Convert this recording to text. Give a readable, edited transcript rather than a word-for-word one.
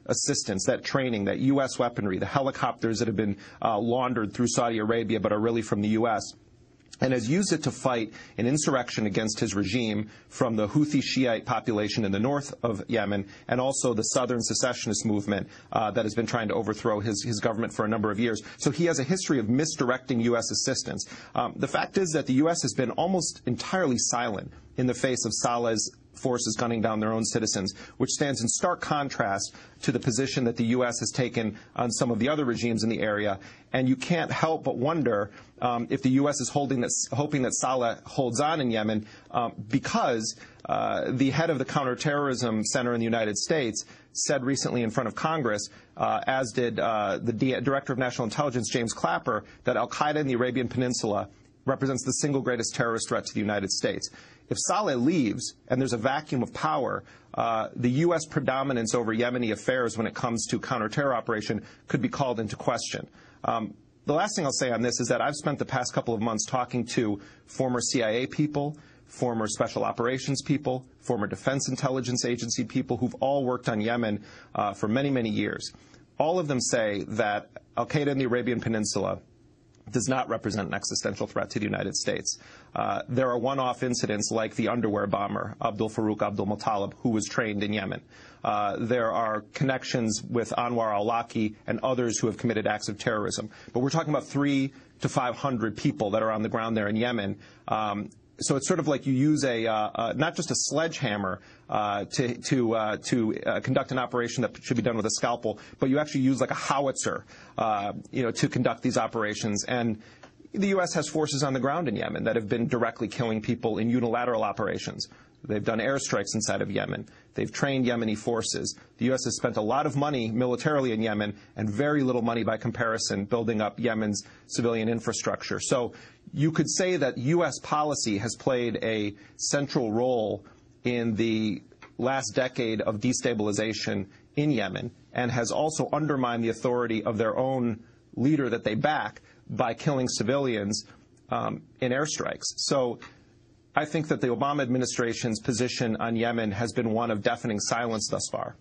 assistance, that training, that U.S. weaponry, the helicopters that have been laundered through Saudi Arabia but are really from the U.S., and has used it to fight an insurrection against his regime from the Houthi Shiite population in the north of Yemen and also the southern secessionist movement that has been trying to overthrow his government for a number of years. So he has a history of misdirecting U.S. assistance. The fact is that the U.S. has been almost entirely silent in the face of Saleh's forces gunning down their own citizens, which stands in stark contrast to the position that the U.S. has taken on some of the other regimes in the area. And you can't help but wonder if the U.S. is hoping that Saleh holds on in Yemen because the head of the Counterterrorism Center in the United States said recently in front of Congress, as did the Director of National Intelligence, James Clapper, that Al Qaeda in the Arabian Peninsula represents the single greatest terrorist threat to the United States. If Saleh leaves and there's a vacuum of power, the U.S. predominance over Yemeni affairs when it comes to counterterror operation could be called into question. The last thing I'll say on this is that I've spent the past couple of months talking to former CIA people, former special operations people, former Defense Intelligence Agency people who've all worked on Yemen for many, many years. All of them say that Al Qaeda in the Arabian Peninsula does not represent an existential threat to the United States. There are one-off incidents like the underwear bomber, Abdul Farouk Abdul Muttalib, who was trained in Yemen. There are connections with Anwar al-Awlaki and others who have committed acts of terrorism. But we're talking about 300 to 500 people that are on the ground there in Yemen. So it's sort of like you use not just a sledgehammer to conduct an operation that should be done with a scalpel, but you actually use like a howitzer, to conduct these operations. And the U.S. has forces on the ground in Yemen that have been directly killing people in unilateral operations. They've done airstrikes inside of Yemen. They've trained Yemeni forces. The U.S. has spent a lot of money militarily in Yemen and very little money by comparison building up Yemen's civilian infrastructure. So you could say that U.S. policy has played a central role in the last decade of destabilization in Yemen and has also undermined the authority of their own leader that they back by killing civilians in airstrikes. So I think that the Obama administration's position on Yemen has been one of deafening silence thus far.